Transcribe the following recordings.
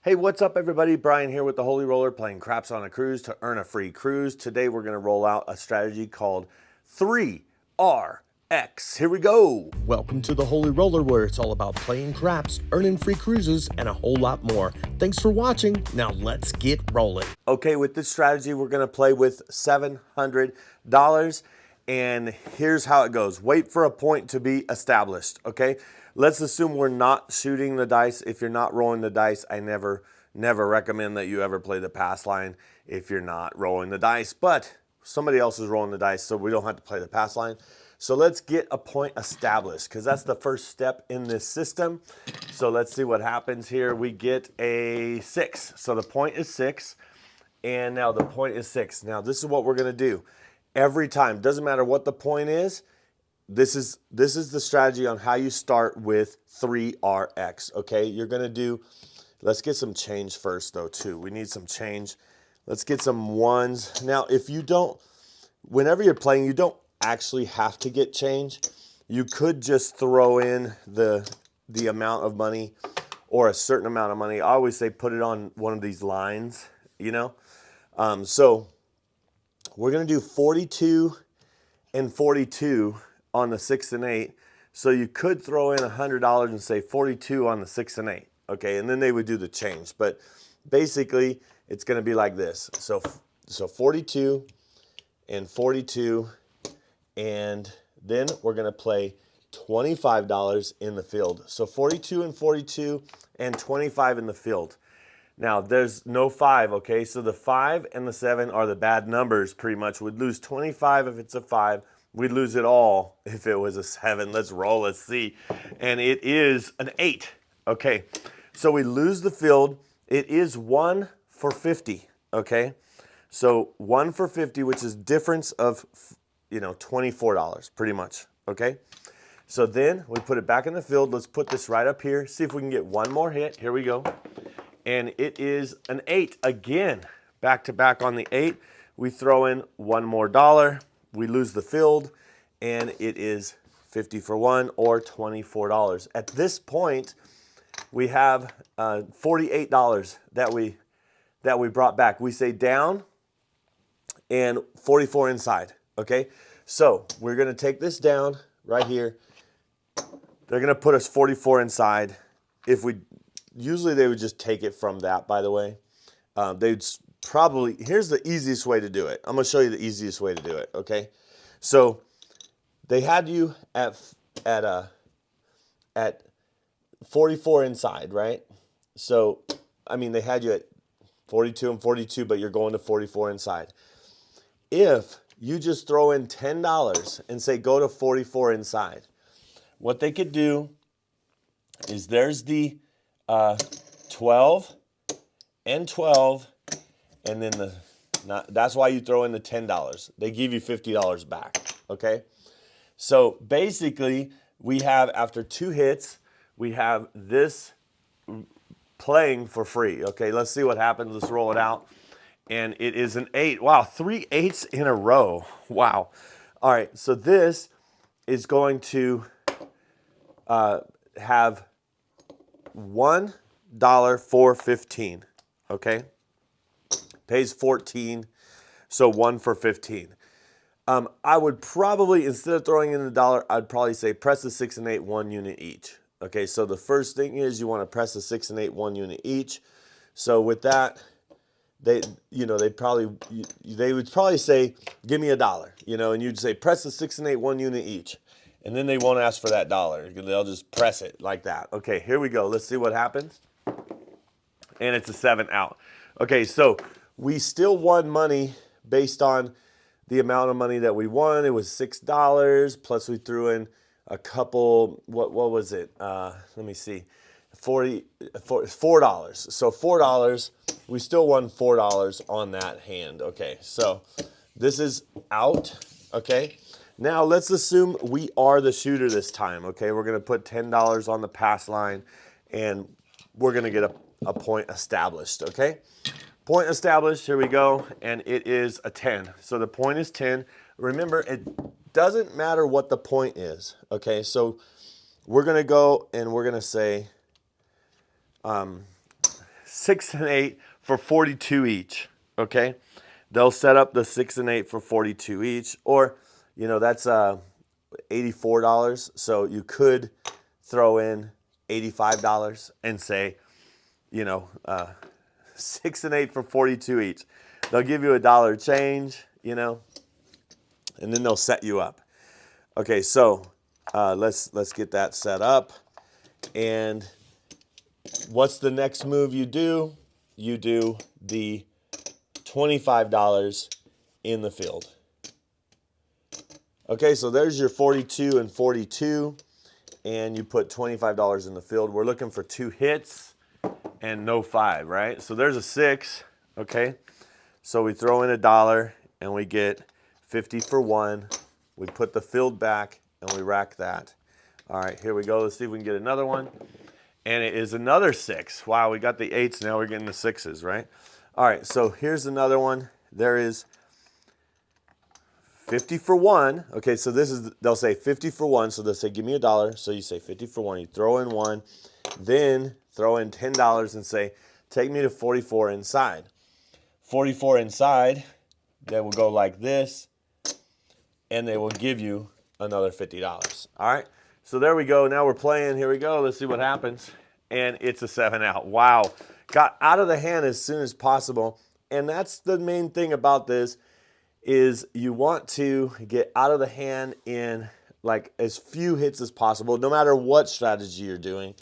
Hey, what's up everybody? Brian here with the Holy Roller playing craps on a cruise to earn a free cruise. Today we're going to roll out a strategy called 3RX. Here we go. Welcome to the Holy Roller, where it's all about playing craps, earning free cruises, and a whole lot more. Thanks for watching. Now let's get rolling. Okay, with this strategy we're going to play with $700, and here's how it goes. Wait for a point to be established, okay? Let's assume we're not shooting the dice. If you're not rolling the dice, I never recommend that you ever play the pass line if you're not rolling the dice, but somebody else is rolling the dice, so we don't have to play the pass line. So let's get a point established, because that's the first step in this system. So let's see what happens here. We get a 6. So the point is 6, and now the point is 6. Now this is what we're going to do. Every time, doesn't matter what the point is, this is the strategy on how you start with 3RX, okay? You're going to do, let's get some change first though too. We need some change. Let's get some ones. Now, if you don't, whenever you're playing, you don't actually have to get change. You could just throw in the amount of money or a certain amount of money. I always say put it on one of these lines, you know? So we're going to do 42 and 42 on the 6 and 8. So you could throw in $100 and say 42 on the 6 and 8. Okay, and then they would do the change. But basically, it's going to be like this. So 42 and 42, and then we're going to play $25 in the field. So 42 and 42 and 25 in the field. Now, there's no 5, okay? So the 5 and the 7 are the bad numbers, pretty much. We'd lose 25 if it's a 5. We'd lose it all if it was a 7. Let's roll, let's see. And it is an 8. Okay, so we lose the field. It is 1 for 50, okay? So 1 for 50, which is difference of, $24, pretty much, okay? So then we put it back in the field. Let's put this right up here. See if we can get one more hit. Here we go. And it is an 8 again. Back to back on the 8. We throw in one more dollar. We lose the field, and it is 50 for 1 or $24. At this point, we have $48 that we brought back. We say down and 44 inside. Okay, so we're going to take this down right here. They're going to put us 44 inside. Usually they would just take it from that, by the way. They'd probably, here's the easiest way to do it. I'm going to show you the easiest way to do it, okay? So they had you at 44 inside, right? So, I mean, they had you at 42 and 42, but you're going to 44 inside. If you just throw in $10 and say go to 44 inside, what they could do is there's the 12 and 12, and then that's why you throw in the $10. They give you $50 back, okay? So basically, we have, after 2 hits, we have this playing for free, okay? Let's see what happens. Let's roll it out. And it is an 8. Wow, 3 8s in a row. Wow. All right, so this is going to have $1 for 15, okay? Pays 14, so 1 for 15. I would probably, instead of throwing in the dollar, I'd probably say press the 6 and 8, 1 unit each. Okay, so the first thing is you want to press the 6 and 8, 1 unit each. So with that, they would probably say, give me $1, and you'd say press the 6 and 8, 1 unit each. And then they won't ask for that dollar. They'll just press it like that. Okay, here we go. Let's see what happens. And it's a 7 out. Okay, so we still won money based on the amount of money that we won. It was $6, plus we threw in a couple, what was it? Let me see, $4. So $4, we still won $4 on that hand. Okay, so this is out, okay? Now let's assume we are the shooter this time, okay? We're gonna put $10 on the pass line, and we're gonna get a point established, okay? Point established, here we go, and it is a 10. So the point is 10. Remember, it doesn't matter what the point is, okay? So we're gonna go and we're gonna say 6 and 8 for 42 each, okay? They'll set up the 6 and 8 for 42 each, or, you know, that's $84. So you could throw in $85 and say, you know, 6 and 8 for 42 each. They'll give you $1 change, you know, and then they'll set you up. Okay, so let's get that set up. And what's the next move you do? You do the $25 in the field. Okay, so there's your 42 and 42, and you put $25 in the field. We're looking for 2 hits and no 5, right? So there's a 6, okay? So we throw in $1 and we get 50 for 1. We put the field back and we rack that. All right, here we go. Let's see if we can get another one. And it is another 6. Wow, we got the 8s, now we're getting the 6s, right? All right, so here's another one. There is 50 for 1. Okay, so this is, they'll say 50 for 1, so they'll say, give me $1. So you say 50 for 1, you throw in 1, then throw in $10 and say, take me to 44 inside. 44 inside, they will go like this, and they will give you another $50. All right, so there we go. Now we're playing. Here we go. Let's see what happens. And it's a 7 out. Wow. Got out of the hand as soon as possible. And that's the main thing about this, is you want to get out of the hand in like as few hits as possible, no matter what strategy you're doing.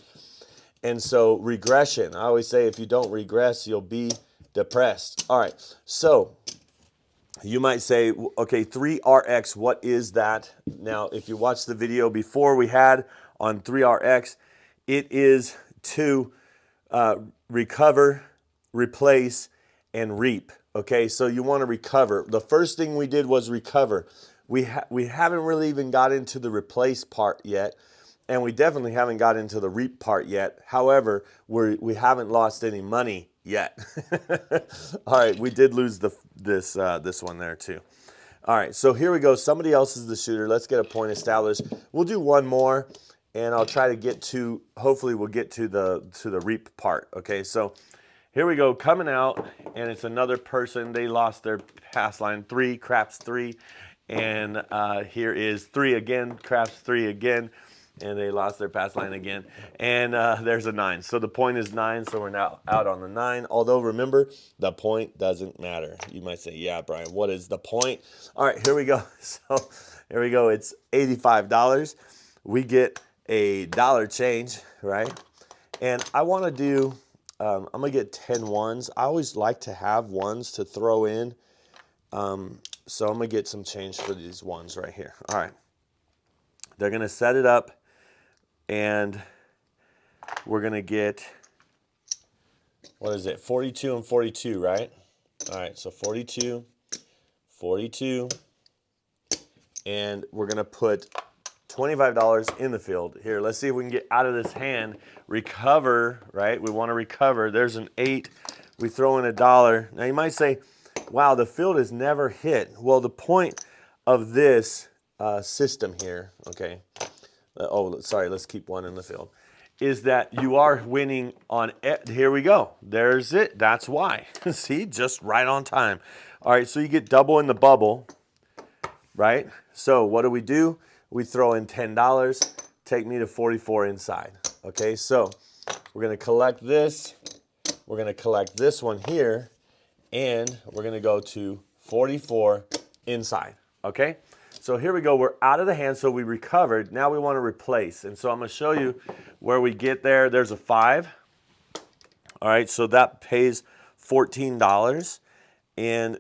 And so regression, I always say if you don't regress, you'll be depressed. All right, so you might say, okay, 3RX, what is that? Now, if you watched the video before we had on 3RX, it is to recover, replace, and reap. Okay, so you want to recover. The first thing we did was recover. We haven't really even got into the replace part yet, and we definitely haven't got into the reap part yet. However, we haven't lost any money yet. All right, we did lose this one there too. All right, so here we go. Somebody else is the shooter. Let's get a point established. We'll do one more, and I'll try to get to, hopefully we'll get to the reap part. Okay, so here we go, coming out, and it's another person. They lost their pass line 3, craps 3, and here is 3 again, craps 3 again, and they lost their pass line again, and there's a 9. So the point is 9, so we're now out on the 9. Although remember, the point doesn't matter. You might say, yeah, Brian, what is the point? All right, here we go. So here we go. It's $85. We get a $1 change, right? And I want to do, I'm going to get 10 ones. I always like to have ones to throw in. So I'm going to get some change for these ones right here. All right. They're going to set it up, and we're going to get, what is it, 42 and 42, right? All right, so 42, 42, and we're going to put $25 in the field. Here, let's see if we can get out of this hand. Recover, right? We want to recover. There's an 8. We throw in $1. Now, you might say, wow, the field is never hit. Well, the point of this system here, okay, sorry, let's keep 1 in the field, is that you are winning on, here we go. There's it. That's why. See, just right on time. All right, so you get double in the bubble, right? So what do? We throw in $10, take me to 44 inside. Okay, so we're going to collect this. We're going to collect this one here, and we're going to go to 44 inside. Okay, so here we go. We're out of the hand, so we recovered. Now we want to replace, and so I'm going to show you where we get there. There's a 5. All right, so that pays $14, and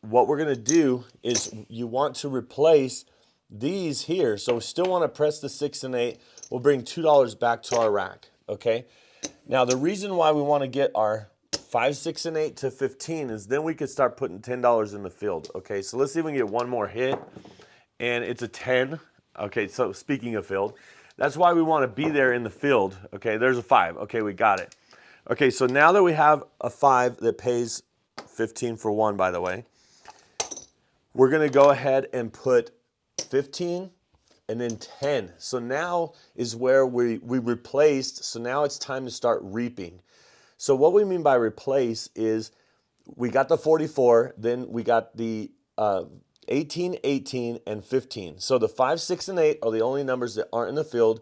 what we're going to do is you want to replace these here. So we still want to press the 6 and 8. We'll bring $2 back to our rack. Okay. Now the reason why we want to get our 5, 6, and 8 to 15 is then we could start putting $10 in the field. Okay. So let's see if we can get one more hit, and it's a 10. Okay. So speaking of field, that's why we want to be there in the field. Okay. There's a 5. Okay. We got it. Okay. So now that we have a 5 that pays 15 for 1, by the way, we're going to go ahead and put 15 and then 10. So now is where we replaced. So now it's time to start reaping. So what we mean by replace is we got the 44, then we got the 18, 18, and 15. So the 5, 6, and 8 are the only numbers that aren't in the field,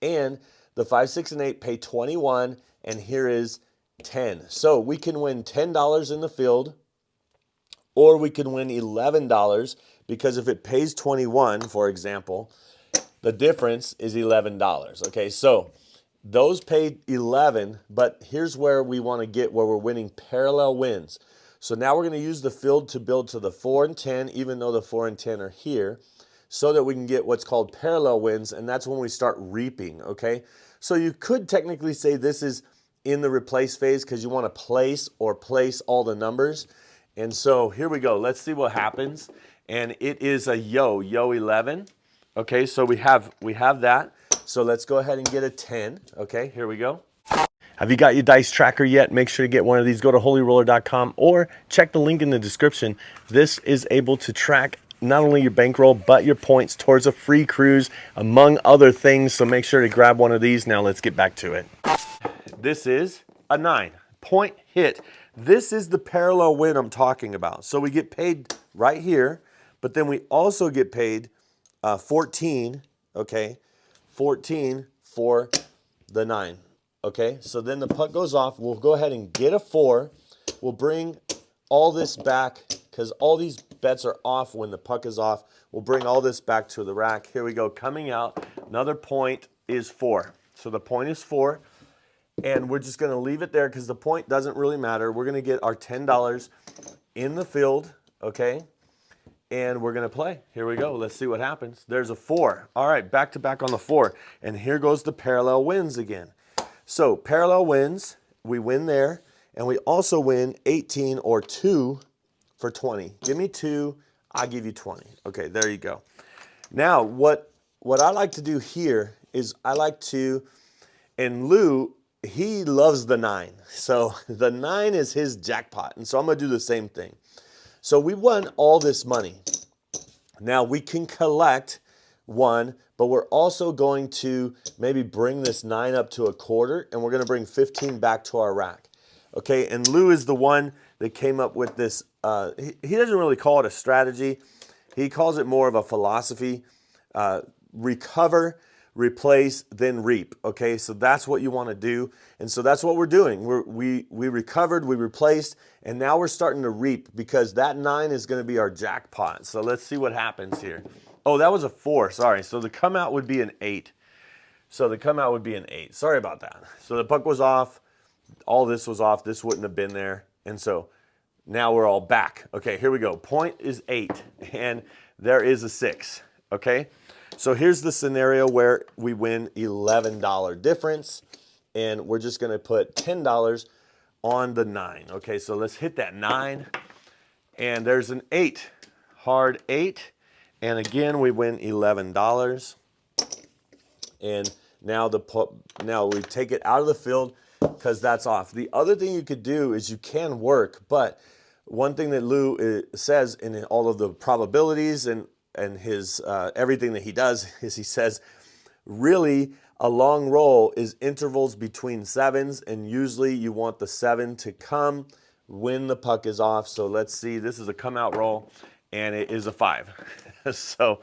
and the 5, 6, and 8 pay 21, and here is 10. So we can win $10 in the field, or we can win $11 because if it pays 21, for example, the difference is $11. Okay, so those paid 11, but here's where we want to get where we're winning parallel wins. So now we're going to use the field to build to the 4 and 10, even though the 4 and 10 are here, so that we can get what's called parallel wins, and that's when we start reaping, okay? So you could technically say this is in the replace phase because you want to place all the numbers. And so here we go. Let's see what happens. And it is a yo 11. Okay, so we have that. So let's go ahead and get a 10. Okay, here we go. Have you got your dice tracker yet? Make sure to get one of these. Go to holyroller.com or check the link in the description. This is able to track not only your bankroll, but your points towards a free cruise, among other things. So make sure to grab one of these. Now let's get back to it. This is a 9. Point hit. This is the parallel win I'm talking about. So we get paid right here, but then we also get paid 14, okay? 14 for the 9. Okay, so then the puck goes off. We'll go ahead and get a 4. We'll bring all this back because all these bets are off when the puck is off. We'll bring all this back to the rack. Here we go. Coming out, another point is 4. So the point is 4, and we're just going to leave it there because the point doesn't really matter. We're going to get our $10 in the field, okay? And we're going to play. Here we go. Let's see what happens. There's a 4. All right, back to back on the 4. And here goes the parallel wins again. So parallel wins, we win there, and we also win 18 or 2 for 20. Give me 2, I'll give you 20. Okay, there you go. Now, what I like to do here is I like to, and Lou, he loves the 9. So the 9 is his jackpot, and so I'm going to do the same thing. So we won all this money. Now we can collect 1, but we're also going to maybe bring this 9 up to a quarter, and we're going to bring 15 back to our rack. Okay, and Lou is the one that came up with this. He doesn't really call it a strategy. He calls it more of a philosophy. Recover, replace, then reap. Okay, so that's what you want to do. And so that's what we're doing. We recovered, we replaced, and now we're starting to reap because that 9 is going to be our jackpot. So let's see what happens here. Oh, that was a 4, sorry. So the come out would be an 8. So the come out would be an 8. Sorry about that. So the puck was off. All this was off. This wouldn't have been there. And so now we're all back. Okay, here we go. Point is 8, and there is a 6. Okay, so here's the scenario where we win $11 difference, and we're just going to put $10 on the 9. Okay, so let's hit that 9, and there's an 8. Hard 8. And again, we win $11, and now we take it out of the field because that's off. The other thing you could do is you can work, but one thing that Lou says in all of the probabilities and his everything that he does is he says, really a long roll is intervals between 7s, and usually you want the 7 to come when the puck is off. So let's see, this is a come out roll, and it is a 5. So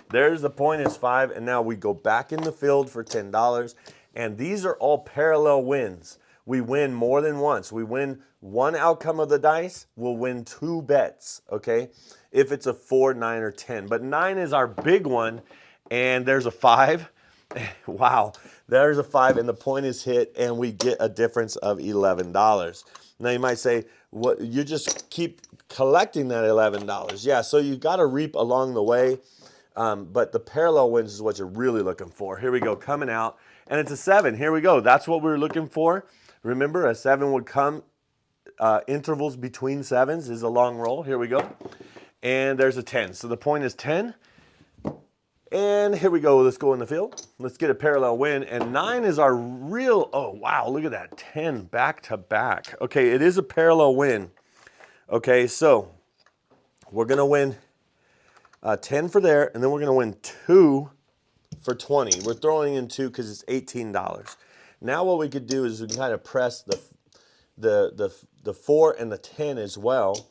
there's the point is 5, and now we go back in the field for $10, and these are all parallel wins. We win more than once. We win one outcome of the dice, we'll win 2 bets, okay? If it's a 4, 9, or 10. But 9 is our big one, and there's a 5. Wow, there's a 5, and the point is hit, and we get a difference of $11. Now you might say, what? You just keep collecting that $11. Yeah, so you got to reap along the way, but the parallel wins is what you're really looking for. Here we go, coming out, and it's a 7. Here we go. That's what we were looking for. Remember, a 7 would come. Intervals between 7s is a long roll. Here we go, and there's a 10. So the point is 10. And here we go. Let's go in the field. Let's get a parallel win. And 9 is our real, oh, wow, look at that. 10 back to back. Okay, it is a parallel win. Okay, so we're going to win 10 for there, and then we're going to win 2 for 20. We're throwing in 2 because it's $18. Now what we could do is we can kind of press the 4 and the 10 as well.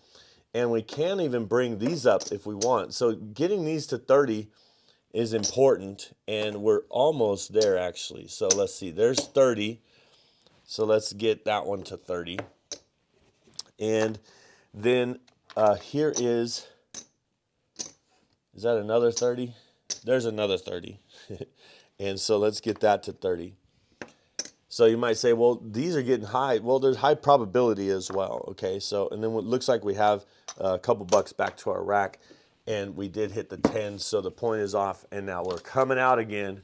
And we can even bring these up if we want. So getting these to 30 is important, and we're almost there actually. So let's see, there's 30. So let's get that one to 30. And then here is that another 30? There's another 30. And so let's get that to 30. So you might say, well, these are getting high. Well, there's high probability as well, okay? So, and then it looks like we have a couple bucks back to our rack, and we did hit the 10, so the point is off, and now we're coming out again.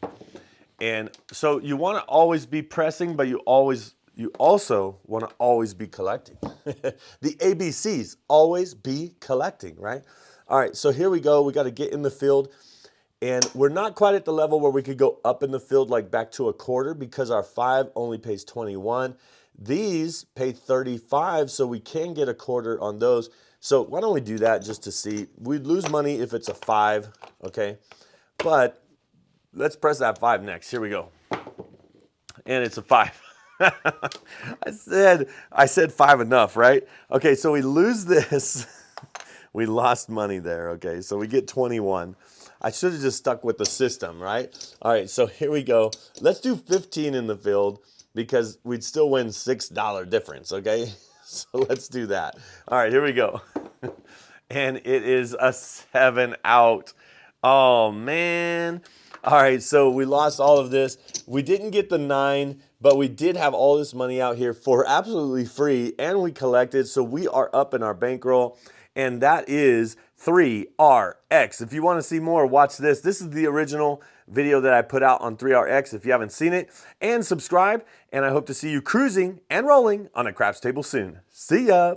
And so you want to always be pressing, but you also want to always be collecting. The ABCs, always be collecting, right? All right, so here we go. We got to get in the field. And we're not quite at the level where we could go up in the field like back to a quarter, because our 5 only pays 21. These pay 35, so we can get a quarter on those. So why don't we do that just to see? We'd lose money if it's a 5, okay? But let's press that 5 next. Here we go. And it's a 5. I said 5 enough, right? Okay, so we lose this. We lost money there, okay? So we get 21. I should have just stuck with the system, right? All right, so here we go. Let's do 15 in the field, because we'd still win $6 difference, okay? So let's do that. All right, here we go. And it is a 7 out. Oh, man. All right, so we lost all of this. We didn't get the 9, but we did have all this money out here for absolutely free, and we collected, so we are up in our bankroll. And that is 3RX. If you want to see more, watch this. This is the original video that I put out on 3RX if you haven't seen it. And subscribe, and I hope to see you cruising and rolling on a craps table soon. See ya!